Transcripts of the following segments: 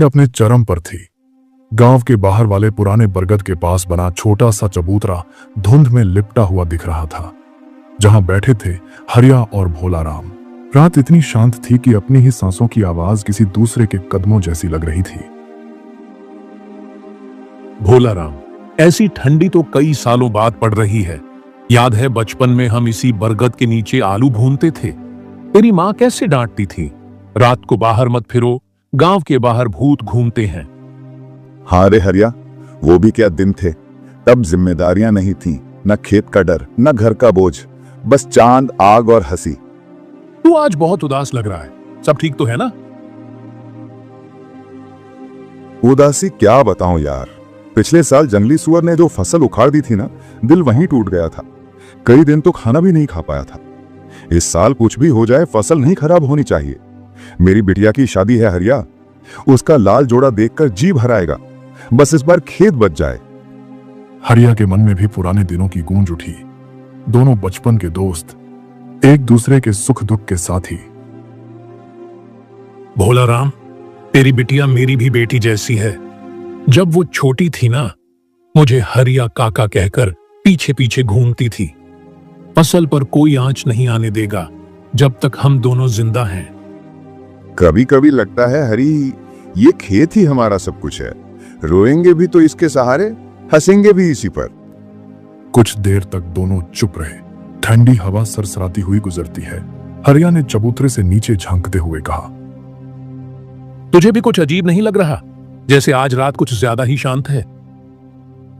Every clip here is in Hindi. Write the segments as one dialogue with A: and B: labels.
A: अपने चरम पर थी। गांव के बाहर वाले पुराने बरगद के पास बना छोटा सा चबूतरा धुंध में लिपटा हुआ दिख रहा था, जहां बैठे थे हरिया और भोला राम। रात इतनी शांत थी कि अपनी ही सांसों की आवाज किसी दूसरे के कदमों जैसी लग रही थी।
B: भोला राम, ऐसी ठंडी तो कई सालों बाद पड़ रही है। याद है बचपन में हम इसी बरगद के नीचे आलू भूनते थे। तेरी माँ कैसे डांटती थी, रात को बाहर मत फिरो, गांव के बाहर भूत घूमते हैं।
C: हाँ रे हरिया, वो भी क्या दिन थे। तब जिम्मेदारियां नहीं थीं, न खेत का डर, न घर का बोझ, बस चांद, आग और हंसी।
B: तू आज बहुत उदास लग रहा है, सब ठीक तो है ना?
C: उदासी क्या बताऊं यार। पिछले साल जंगली सुअर ने जो फसल उखाड़ दी थी ना, दिल वहीं टूट गया था। कई दिन तो खाना भी नहीं खा पाया था। इस साल कुछ भी हो जाए, फसल नहीं खराब होनी चाहिए। मेरी बिटिया की शादी है हरिया, उसका लाल जोड़ा देखकर जी भर आएगा। बस इस बार खेत बच जाए।
A: हरिया के मन में भी पुराने दिनों की गूंज उठी। दोनों बचपन के दोस्त, एक दूसरे के सुख दुख के साथी।
B: भोला राम, तेरी बिटिया मेरी भी बेटी जैसी है। जब वो छोटी थी ना, मुझे हरिया काका कहकर पीछे पीछे घूमती थी। फसल पर कोई आंच नहीं आने देगा जब तक हम दोनों जिंदा हैं।
C: कभी कभी लगता है हरी, ये खेत ही हमारा सब कुछ है। रोएंगे भी तो इसके सहारे, हंसेंगे भी इसी पर।
A: कुछ देर तक दोनों चुप रहे। ठंडी हवा सरसराती हुई गुजरती है। हरिया ने चबूतरे से नीचे झांकते हुए कहा,
B: तुझे भी कुछ अजीब नहीं लग रहा, जैसे आज रात कुछ ज्यादा ही शांत है?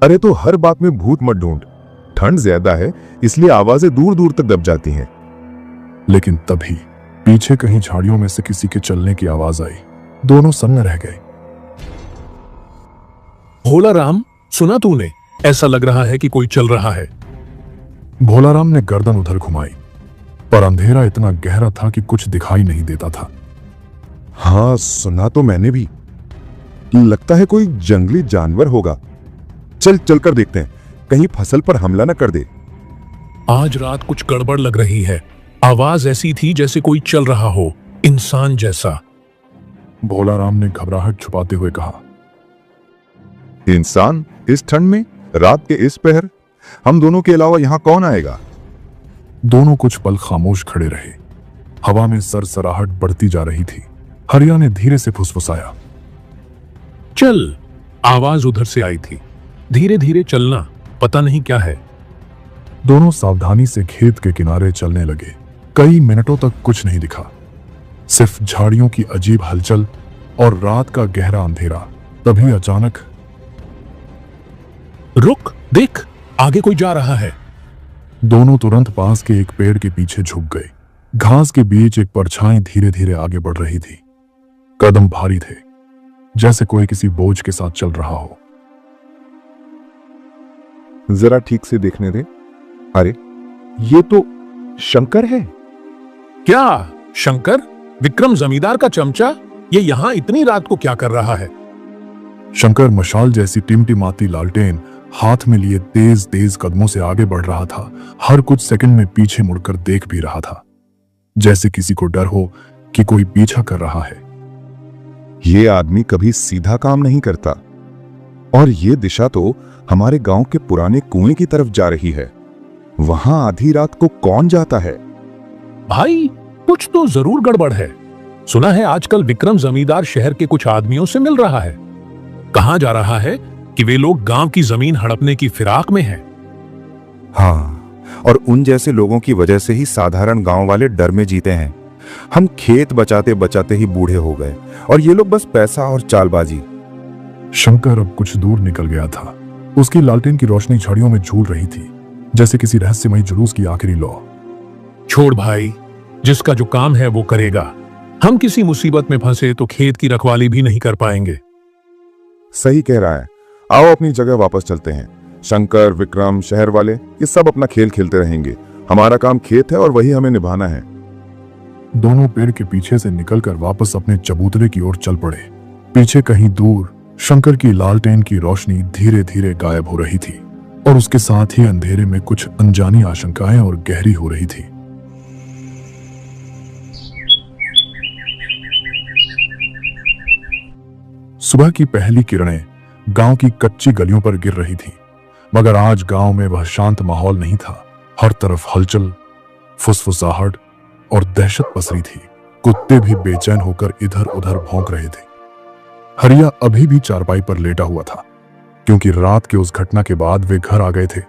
C: अरे तो हर बात में भूत मत ढूंढ। ठंड ज्यादा है, इसलिए आवाजें दूर दूर तक दब जाती हैं।
A: लेकिन तभी पीछे कहीं झाड़ियों में से किसी के चलने की आवाज आई। दोनों सन्न रह गए।
B: भोला राम, सुना तूने? ऐसा लग रहा है कि कोई चल रहा है।
A: भोला राम ने गर्दन उधर घुमाई, पर अंधेरा इतना गहरा था कि कुछ दिखाई नहीं देता था।
C: हाँ, सुना तो मैंने भी। लगता है कोई जंगली जानवर होगा। चल चल कर देखते हैं, कहीं फसल पर हमला न कर दे।
B: आज रात कुछ गड़बड़ लग रही है। आवाज ऐसी थी जैसे कोई चल रहा हो, इंसान जैसा।
A: भोला राम ने घबराहट छुपाते हुए कहा,
C: इंसान इस ठंड में, रात के इस पहर? हम दोनों के अलावा यहां कौन आएगा?
A: दोनों कुछ पल खामोश खड़े रहे। हवा में सरसराहट बढ़ती जा रही थी। हरिया ने धीरे से फुसफुसाया,
B: चल। आवाज उधर से आई थी। धीरे धीरे चलना, पता नहीं क्या है।
A: दोनों सावधानी से खेत के किनारे चलने लगे। कई मिनटों तक कुछ नहीं दिखा, सिर्फ झाड़ियों की अजीब हलचल और रात का गहरा अंधेरा। तभी अचानक,
B: रुक, देख, आगे कोई जा रहा है।
A: दोनों तुरंत पास के एक पेड़ के पीछे झुक गए। घास के बीच एक परछाई धीरे धीरे आगे बढ़ रही थी। कदम भारी थे, जैसे कोई किसी बोझ के साथ चल रहा हो।
C: जरा ठीक से देखने दे। अरे, ये तो शंकर है।
B: क्या शंकर? विक्रम जमींदार का चमचा? ये यहां इतनी रात को क्या कर रहा है?
A: शंकर मशाल जैसी टिमटिमाती लालटेन हाथ में लिए तेज तेज कदमों से आगे बढ़ रहा था। हर कुछ सेकंड में पीछे मुड़कर देख भी रहा था, जैसे किसी को डर हो कि कोई पीछा कर रहा है।
C: ये आदमी कभी सीधा काम नहीं करता। और ये दिशा तो हमारे गांव के पुराने कुएं की तरफ जा रही है। वहां आधी रात को कौन जाता है?
B: भाई, कुछ तो जरूर गड़बड़ है। सुना है आजकल विक्रम जमींदार शहर के कुछ आदमियों से मिल रहा है। कहा जा रहा है कि वे लोग गांव की जमीन हड़पने की फिराक में हैं।
D: हाँ, और उन जैसे लोगों की वजह से ही साधारण गांव वाले डर में जीते हैं। हम खेत बचाते बचाते ही बूढ़े हो गए और ये लोग बस पैसा और चालबाजी।
A: शंकर अब कुछ दूर निकल गया था। उसकी लालटेन की रोशनी झाड़ियों में झूल रही थी, जैसे किसी रहस्यमय जुलूस की आखिरी लौ।
B: छोड़ भाई, जिसका जो काम है वो करेगा। हम किसी मुसीबत में फंसे तो खेत की रखवाली भी नहीं कर पाएंगे।
C: सही कह रहा है। आओ अपनी जगह वापस चलते हैं। शंकर, विक्रम, शहर वाले, ये सब अपना खेल खेलते रहेंगे। हमारा काम खेत है और वही हमें निभाना है।
A: दोनों पेड़ के पीछे से निकलकर वापस अपने चबूतरे की ओर चल पड़े। पीछे कहीं दूर शंकर की लालटेन की रोशनी धीरे धीरे गायब हो रही थी और उसके साथ ही अंधेरे में कुछ अनजानी आशंकाएं और गहरी हो रही थी। सुबह की पहली किरणें गांव की कच्ची गलियों पर गिर रही थीं, मगर आज गांव में वह शांत माहौल नहीं था। हर तरफ हलचल, फुसफुसाहट और दहशत पसरी थी। कुत्ते भी बेचैन होकर इधर उधर भौंक रहे थे। हरिया अभी भी चारपाई पर लेटा हुआ था, क्योंकि रात के उस घटना के बाद वे घर आ गए थे।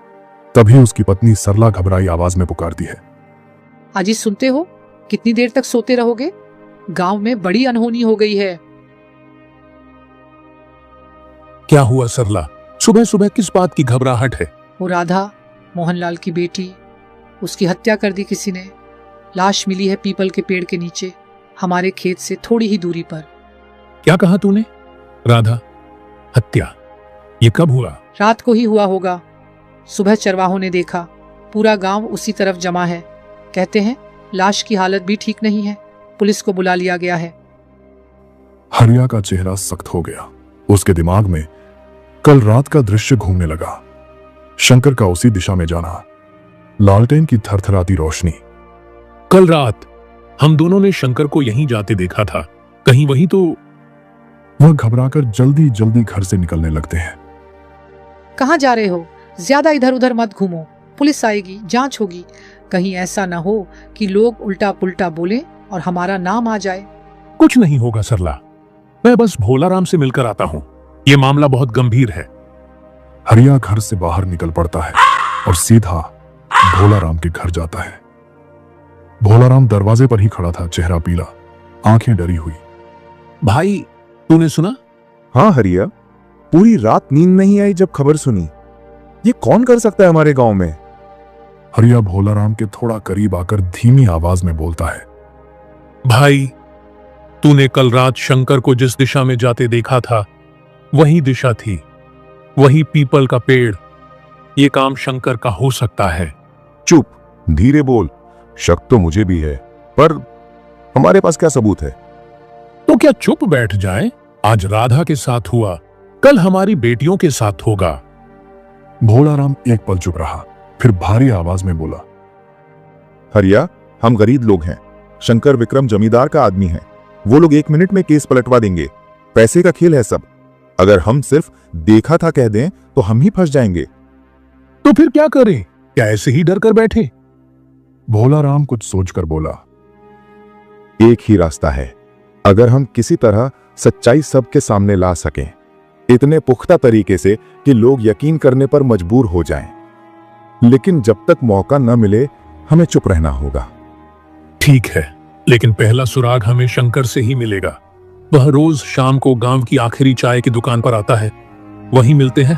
A: तभी उसकी पत्नी सरला घबराई आवाज में पुकारती है,
E: अजी सुनते हो? कितनी देर तक सोते रहोगे? गांव में बड़ी अनहोनी हो गई है।
B: क्या हुआ सरला? सुबह सुबह किस बात की घबराहट है?
E: वो राधा, मोहनलाल की बेटी, उसकी हत्या कर दी किसी ने। लाश मिली है पीपल के पेड़ के नीचे, हमारे खेत से थोड़ी ही दूरी पर।
B: क्या कहा तूने? राधा हत्या? ये कब हुआ?
E: रात को ही हुआ होगा। सुबह चरवाहों ने देखा, पूरा गांव उसी तरफ जमा है। कहते हैं लाश की हालत भी ठीक नहीं है, पुलिस को बुला लिया गया है।
A: हरिया का चेहरा सख्त हो गया। उसके दिमाग में कल रात का दृश्य घूमने लगा। शंकर का उसी दिशा में जाना, लालटेन की थरथराती रोशनी।
B: कल रात हम दोनों ने शंकर को यहीं जाते देखा था। कहीं वही तो?
A: वह घबराकर जल्दी जल्दी घर से निकलने लगते हैं।
E: कहाँ जा रहे हो? ज्यादा इधर उधर मत घूमो, पुलिस आएगी, जांच होगी। कहीं ऐसा न हो कि लोग उल्टा पुल्टा बोले और हमारा नाम आ जाए।
B: कुछ नहीं होगा सरला, मैं बस भोलाराम से मिलकर आता हूँ। ये मामला बहुत गंभीर है।
A: हरिया घर से बाहर निकल पड़ता है और सीधा भोलाराम के घर जाता है। भोलाराम दरवाजे पर ही खड़ा था, चेहरा पीला, आंखें डरी हुई।
B: भाई, तूने सुना?
D: हाँ हरिया, पूरी रात नींद नहीं आई जब खबर सुनी। ये कौन कर सकता है हमारे गांव में?
A: हरिया भोलाराम के थोड़ा करीब आकर धीमी आवाज में बोलता है,
B: भाई, तूने कल रात शंकर को जिस दिशा में जाते देखा था, वही दिशा थी, वही पीपल का पेड़। ये काम शंकर का हो सकता है।
C: चुप, धीरे बोल। शक तो मुझे भी है, पर हमारे पास क्या सबूत है?
B: तो क्या चुप बैठ जाए? आज राधा के साथ हुआ, कल हमारी बेटियों के साथ होगा।
A: भोलाराम एक पल चुप रहा, फिर भारी आवाज में बोला,
C: हरिया, हम गरीब लोग हैं। शंकर विक्रम जमींदार का आदमी है। वो लोग 1 मिनट में केस पलटवा देंगे। पैसे का खेल है सब। अगर हम सिर्फ देखा था कह दें तो हम ही फंस जाएंगे।
B: तो फिर क्या करें? क्या ऐसे ही डर कर बैठे?
A: भोलाराम कुछ सोचकर बोला,
C: एक ही रास्ता है। अगर हम किसी तरह सच्चाई सबके सामने ला सकें, इतने पुख्ता तरीके से कि लोग यकीन करने पर मजबूर हो जाएं। लेकिन जब तक मौका न मिले, हमें चुप रहना होगा।
B: ठीक है, लेकिन पहला सुराग हमें शंकर से ही मिलेगा। वह रोज शाम को गांव की आखिरी चाय की दुकान पर आता है। वहीं मिलते हैं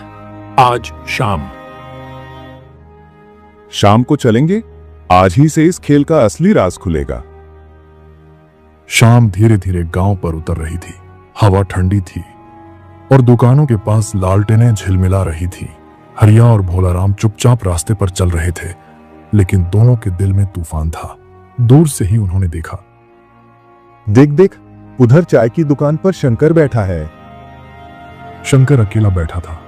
B: आज शाम।
C: शाम को चलेंगे? आज ही से इस खेल का असली राज खुलेगा।
A: शाम धीरे धीरे गांव पर उतर रही थी। हवा ठंडी थी और दुकानों के पास लालटेनें झिलमिला रही थी। हरिया और भोलाराम चुपचाप रास्ते पर चल रहे थे, लेकिन दोनों के दिल में तूफान था। दूर से ही उन्होंने देखा,
C: देख देख, उधर चाय की दुकान पर शंकर बैठा है।
A: शंकर अकेला बैठा था,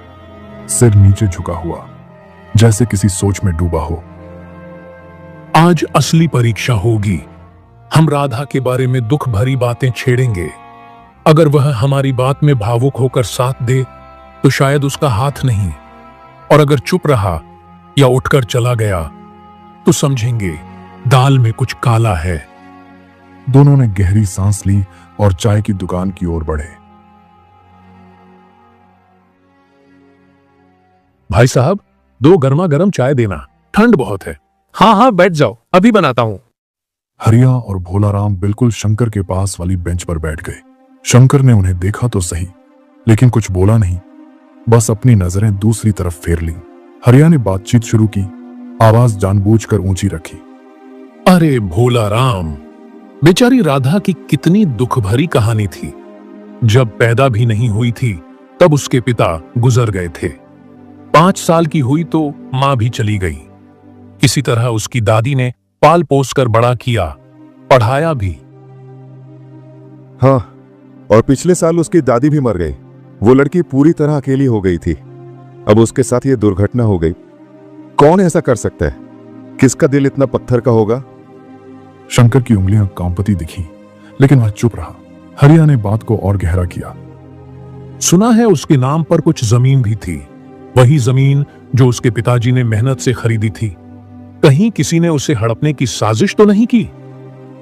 A: सिर नीचे झुका हुआ, जैसे किसी सोच में डूबा हो।
B: आज असली परीक्षा होगी। हम राधा के बारे में दुख भरी बातें छेड़ेंगे। अगर वह हमारी बात में भावुक होकर साथ दे तो शायद उसका हाथ नहीं, और अगर चुप रहा या उठकर चला गया तो समझेंगे दाल में कुछ काला है।
A: दोनों ने गहरी सांस ली और चाय की दुकान की ओर बढ़े।
B: भाई साहब, 2 गर्मा गर्म चाय देना, ठंड बहुत है।
F: हाँ हाँ, बैठ जाओ, अभी बनाता हूं।
A: हरिया और भोलाराम बिल्कुल शंकर के पास वाली बेंच पर बैठ गए। शंकर ने उन्हें देखा तो सही, लेकिन कुछ बोला नहीं, बस अपनी नजरें दूसरी तरफ फेर ली। हरिया ने बातचीत शुरू की, आवाज जानबूझकर ऊंची रखी।
B: अरे भोलाराम, बेचारी राधा की कितनी दुख भरी कहानी थी। जब पैदा भी नहीं हुई थी तब उसके पिता गुजर गए थे। 5 साल की हुई तो मां भी चली गई। किसी तरह उसकी दादी ने पाल पोस कर बड़ा किया, पढ़ाया भी।
C: हाँ, और पिछले साल उसकी दादी भी मर गई। वो लड़की पूरी तरह अकेली हो गई थी। अब उसके साथ ये दुर्घटना हो गई। कौन ऐसा कर सकता है? किसका दिल इतना पत्थर का होगा?
A: शंकर की उंगलियां कांपती दिखी, लेकिन वह चुप रहा। हरिया ने बात को और गहरा किया।
B: सुना है उसके नाम पर कुछ जमीन भी थी, वही जमीन जो उसके पिताजी ने मेहनत से खरीदी थी। कहीं किसी ने उसे हड़पने की साजिश तो नहीं की?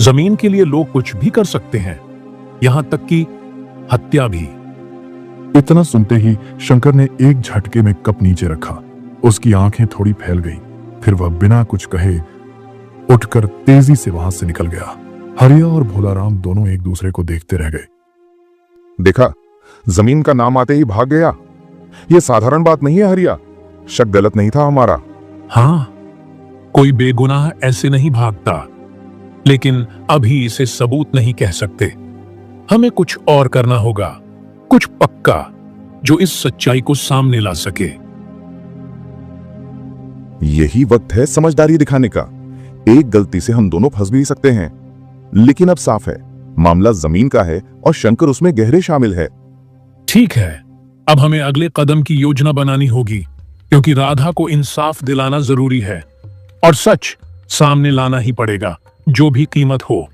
B: जमीन के लिए लोग कुछ भी कर सकते हैं, यहां तक कि हत्या भी।
A: इतना सुनते ही शंकर ने एक झटके में कप नीचे रखा। उसकी आंखें थोड़ी फैल गई, फिर वह बिना कुछ कहे उठकर तेजी से वहां से निकल गया। हरिया और भोलाराम दोनों एक दूसरे को देखते रह गए।
C: देखा, जमीन का नाम आते ही भाग गया। यह साधारण बात नहीं है हरिया, शक गलत नहीं था हमारा।
B: हां, कोई बेगुनाह ऐसे नहीं भागता, लेकिन अभी इसे सबूत नहीं कह सकते। हमें कुछ और करना होगा, कुछ पक्का, जो इस सच्चाई को सामने ला सके।
C: यही वक्त है समझदारी दिखाने का। एक गलती से हम दोनों फंस भी सकते हैं, लेकिन अब साफ है मामला जमीन का है और शंकर उसमें गहरे शामिल है।
B: ठीक है, अब हमें अगले कदम की योजना बनानी होगी, क्योंकि राधा को इंसाफ दिलाना जरूरी है और सच सामने लाना ही पड़ेगा, जो भी कीमत हो।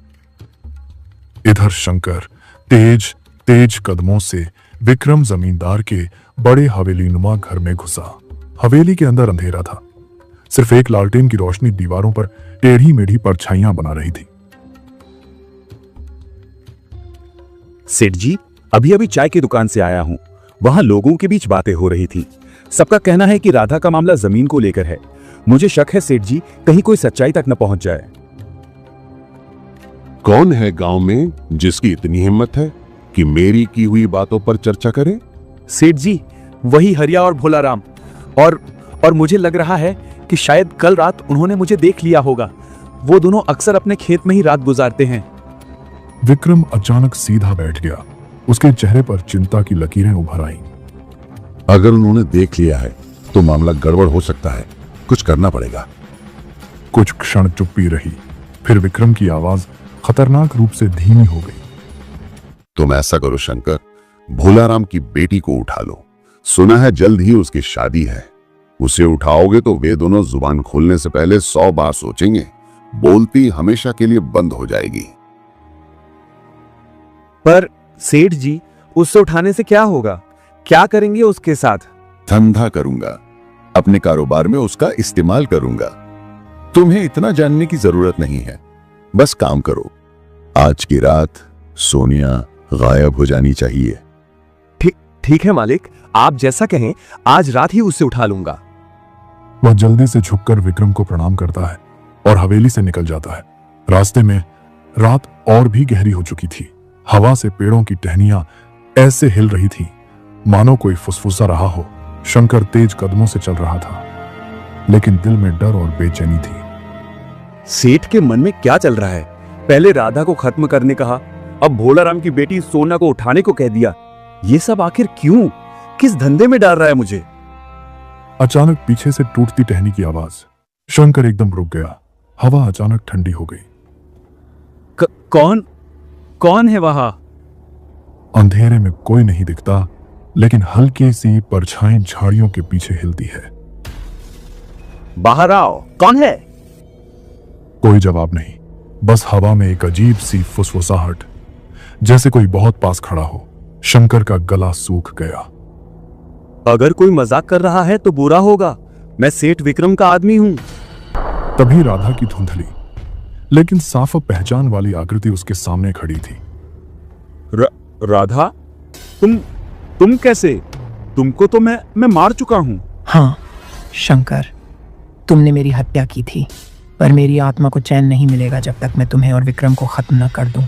A: इधर शंकर तेज तेज कदमों से विक्रम जमींदार के बड़े हवेलीनुमा घर में घुसा। हवेली के अंदर अंधेरा था, सिर्फ एक लालटेन की रोशनी दीवारों पर टेढ़ी मेढ़ी परछाइयां बना रही थी।
G: सेठ जी, अभी अभी चाय की दुकान से आया हूं। वहां लोगों के बीच बातें हो रही थी। सबका कहना है कि राधा का मामला जमीन को लेकर है। मुझे शक है सेठ जी, कहीं कोई सच्चाई तक न पहुंच जाए।
H: कौन है गांव में जिसकी इतनी हिम्मत है कि मेरी की हुई बातों पर चर्चा करे?
G: सेठ जी, वही हरिया और भोलाराम। और मुझे लग रहा है कि शायद कल रात उन्होंने मुझे देख लिया होगा। वो दोनों अक्सर अपने खेत में ही रात गुजारते हैं।
A: विक्रम अचानक सीधा बैठ गया। उसके चेहरे पर चिंता की लकीरें उभर आईं।
H: अगर उन्होंने देख लिया है तो मामला गड़बड़ हो सकता है, कुछ करना पड़ेगा।
A: कुछ क्षण चुप्पी रही, फिर विक्रम की आवाज खतरनाक रूप से धीमी हो गई।
H: तुम ऐसा करो शंकर, भोलाराम की बेटी को उठा लो। सुना है जल्द ही उसकी शादी है। उसे उठाओगे तो वे दोनों जुबान खोलने से पहले 100 बार सोचेंगे। बोलती हमेशा के लिए बंद हो जाएगी।
G: पर सेठ जी, उससे उठाने से क्या होगा? क्या करेंगे उसके साथ?
H: धंधा करूंगा, अपने कारोबार में उसका इस्तेमाल करूंगा। तुम्हें इतना जानने की जरूरत नहीं है, बस काम करो। आज की रात सोनिया गायब हो जानी चाहिए।
G: ठीक है मालिक, आप जैसा कहें, आज रात ही उससे उठा लूंगा।
A: वह जल्दी से झुककर विक्रम को प्रणाम करता है और हवेली से निकल जाता है। रास्ते में रात और भी गहरी हो चुकी थी। हवा से पेड़ों की टहनियां ऐसे हिल रही थी मानो कोई फुसफुसा रहा हो। शंकर तेज कदमों से चल रहा था, लेकिन दिल में डर और बेचैनी थी।
G: सेठ के मन में क्या चल रहा है? पहले राधा को खत्म करने कहा, अब भोलाराम की बेटी सोना को उठाने को कह दिया। ये सब आखिर क्यों? किस धंधे में डाल रहा है मुझे?
A: अचानक पीछे से टूटती टहनी की आवाज। शंकर एकदम रुक गया। हवा अचानक ठंडी हो गई।
G: कौन है वहां?
A: अंधेरे में कोई नहीं दिखता, लेकिन हल्की सी परछाई झाड़ियों के पीछे हिलती है।
G: बाहर आओ, कौन है?
A: कोई जवाब नहीं, बस हवा में एक अजीब सी फुसफुसाहट, जैसे कोई बहुत पास खड़ा हो। शंकर का गला सूख गया।
G: अगर कोई मजाक कर रहा है तो बुरा होगा। मैं सेठ विक्रम का आदमी हूं।
A: तभी राधा की धुंधली लेकिन साफ पहचान वाली आकृति उसके सामने खड़ी थी।
G: राधा, तुम कैसे? तुमको तो मैं मार चुका हूं।
I: हाँ शंकर, तुमने मेरी हत्या की थी, पर मेरी आत्मा को चैन नहीं मिलेगा जब तक मैं तुम्हें और विक्रम को खत्म न कर दूं।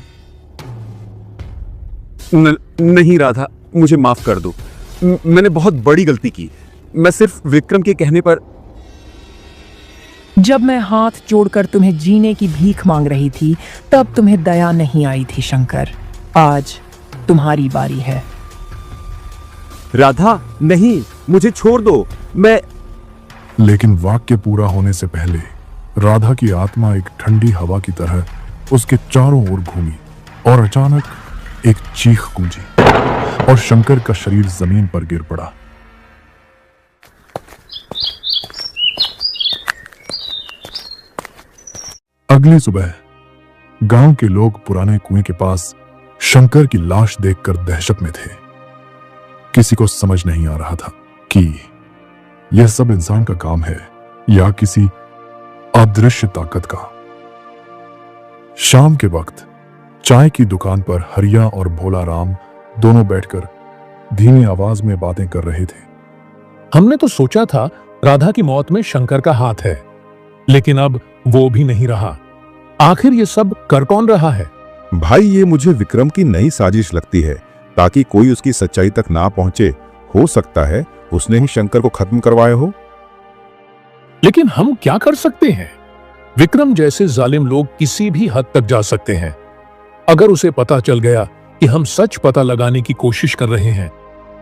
G: नहीं राधा, मुझे माफ कर दो। मैंने बहुत बड़ी गलती की। मैं सिर्फ विक्रम के कहने पर।
I: जब मैं हाथ जोड़कर तुम्हें जीने की भीख मांग रही थी, तब तुम्हें दया नहीं आई थी शंकर। आज तुम्हारी बारी है।
G: राधा, नहीं, मुझे छोड़ दो। मैं।
A: लेकिन वाक्य पूरा होने से पहले राधा की आत्मा एक ठंडी हवा की तरह उसके चारों ओर घूमी और अचानक एक चीख गूंजी और शंकर का शरीर जमीन पर गिर पड़ा। अगली सुबह गांव के लोग पुराने कुएं के पास शंकर की लाश देखकर दहशत में थे। किसी को समझ नहीं आ रहा था कि यह सब इंसान का काम है या किसी अदृश्य ताकत का। शाम के वक्त चाय की दुकान पर हरिया और भोला राम दोनों बैठकर धीमी आवाज में बातें कर रहे थे।
B: हमने तो सोचा था राधा की मौत में शंकर का हाथ है, लेकिन अब वो भी नहीं रहा। आखिर ये सब कर कौन रहा है?
D: भाई, ये मुझे विक्रम की नई साजिश लगती है ताकि कोई उसकी सच्चाई तक ना पहुंचे। हो सकता है उसने ही शंकर को खत्म करवाया हो।
B: लेकिन हम क्या कर सकते हैं? विक्रम जैसे जालिम लोग किसी भी हद तक जा सकते हैं। अगर उसे पता चल गया कि हम सच पता लगाने की कोशिश कर रहे हैं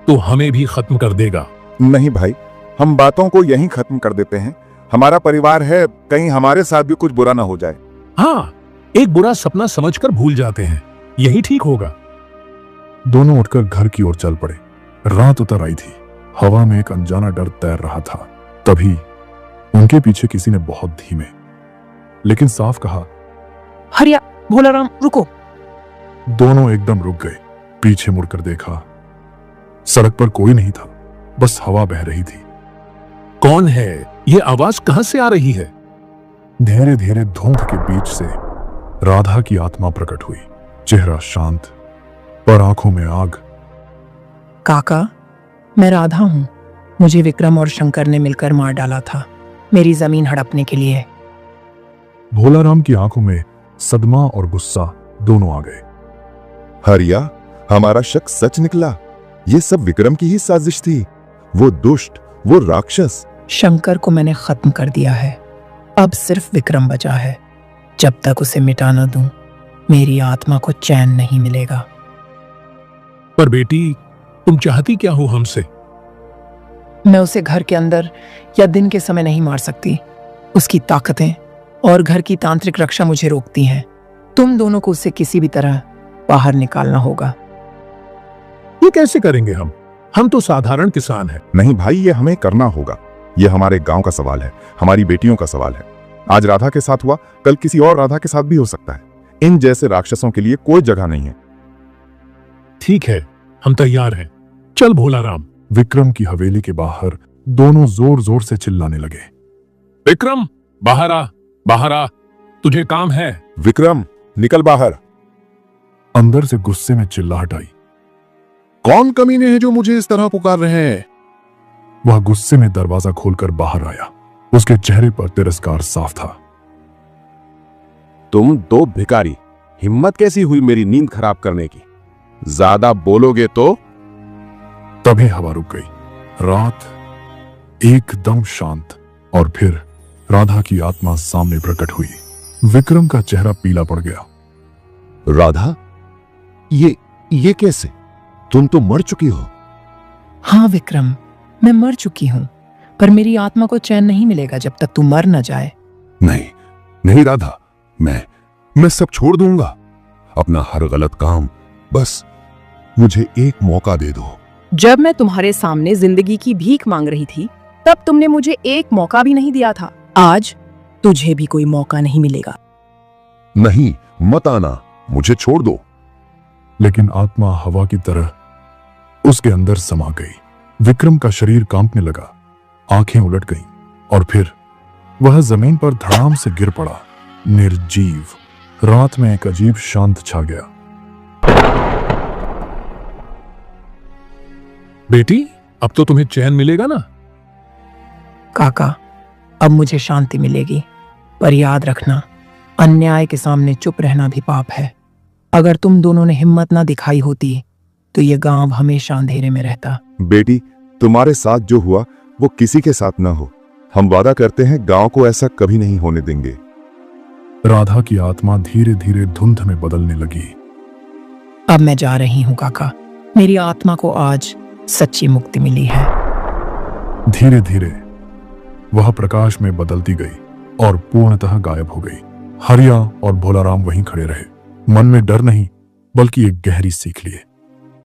B: तो हमें भी खत्म कर देगा।
D: नहीं भाई, हम बातों को यहीं खत्म कर देते हैं। हमारा परिवार है, कहीं हमारे साथ भी कुछ बुरा ना हो जाए।
B: हाँ, एक बुरा सपना समझकर भूल जाते हैं, यही ठीक होगा।
A: दोनों उठकर घर की ओर चल पड़े। रात उतर आई थी, हवा में एक अनजाना डर तैर रहा था। तभी उनके पीछे किसी ने बहुत धीमे लेकिन साफ कहा,
I: हरिया, भोलाराम, रुको।
A: दोनों एकदम रुक गए। पीछे मुड़कर देखा, सड़क पर कोई नहीं था, बस हवा बह रही थी।
B: कौन है? ये आवाज कहां से आ रही है?
A: धीरे धीरे धुंध के बीच से राधा की आत्मा प्रकट हुई। चेहरा शांत पर आंखों में आग।
I: काका, मैं राधा हूँ। मुझे विक्रम और शंकर ने मिलकर मार डाला था, मेरी जमीन हड़पने के लिए।
A: भोलाराम की आंखों में सदमा और गुस्सा दोनों आ गए।
C: हरिया, हमारा शक सच निकला। ये सब विक्रम की ही साजिश थी। वो दुष्ट, वो राक्षस।
I: शंकर को मैंने खत्म कर दिया है, अब सिर्फ विक्रम बचा है। जब तक उसे मिटा न दूं, मेरी आत्मा को चैन नहीं मिलेगा।
B: पर बेटी, तुम चाहती क्या हो हमसे?
I: मैं उसे घर के अंदर या दिन के समय नहीं मार सकती। उसकी ताकतें और घर की तांत्रिक रक्षा मुझे रोकती हैं। तुम दोनों को उसे किसी भी तरह बाहर निकालना होगा।
B: ये कैसे करेंगे हम? हम तो साधारण किसान हैं।
C: नहीं भाई, ये हमें करना होगा। ये हमारे गांव का सवाल है, हमारी बेटियों का सवाल है। आज राधा के साथ हुआ, कल किसी और राधा के साथ भी हो सकता है। इन जैसे राक्षसों के लिए कोई जगह नहीं है।
B: ठीक है, हम तैयार हैं। चल भोलाराम।
A: विक्रम की हवेली के बाहर दोनों जोर जोर से चिल्लाने लगे।
B: विक्रम, बाहर आ, बाहर आ, तुझे काम है।
C: विक्रम, निकल बाहर।
A: अंदर से गुस्से में चिल्लाहट आई।
C: कौन कमीने हैं जो मुझे इस तरह पुकार रहे हैं?
A: वह गुस्से में दरवाजा खोलकर बाहर आया। उसके चेहरे पर तिरस्कार साफ था।
J: तुम दो भिखारी, हिम्मत कैसी हुई मेरी नींद खराब करने की? ज्यादा बोलोगे तो?
A: तभी हवा रुक गई। रात एकदम शांत और फिर राधा की आत्मा सामने प्रकट हुई। विक्रम का चेहरा पीला पड़ गया।
H: राधा, ये कैसे? तुम तो मर चुकी हो।
I: हाँ विक्रम, मैं मर चुकी हूँ, पर मेरी आत्मा को चैन नहीं मिलेगा जब तक तू मर न जाए।
H: नहीं नहीं राधा, मैं सब छोड़ दूंगा, अपना हर गलत काम। बस मुझे एक मौका दे दो।
K: जब मैं तुम्हारे सामने जिंदगी की भीख मांग रही थी, तब तुमने मुझे एक मौका भी नहीं दिया था। आज तुझे भी कोई मौका नहीं मिलेगा।
H: नहीं, मत आना, मुझे छोड़ दो।
A: लेकिन आत्मा हवा की तरह उसके अंदर समा गई। विक्रम का शरीर कांपने लगा, आंखें उलट गईं और फिर वह जमीन पर धड़ाम से गिर पड़ा, निर्जीव। रात में एक अजीब शांत छा गया।
B: बेटी, अब तो तुम्हें चैन मिलेगा ना?
I: काका, अब मुझे शांति मिलेगी, पर याद रखना, अन्याय के सामने चुप रहना भी पाप है। अगर तुम दोनों ने हिम्मत ना दिखाई होती तो ये गांव हमेशा अंधेरे में रहता।
C: बेटी, तुम्हारे साथ जो हुआ वो किसी के साथ ना हो। हम वादा करते हैं गांव को ऐसा कभी नहीं होने देंगे।
A: राधा की आत्मा धीरे धीरे धुंध में बदलने लगी।
I: अब मैं जा रही हूँ काका, मेरी आत्मा को आज सच्ची मुक्ति मिली है।
A: धीरे धीरे वह प्रकाश में बदलती गई और पूर्णतः गायब हो गई। हरिया और भोलाराम वहीं खड़े रहे, मन में डर नहीं बल्कि एक गहरी सीख लिए।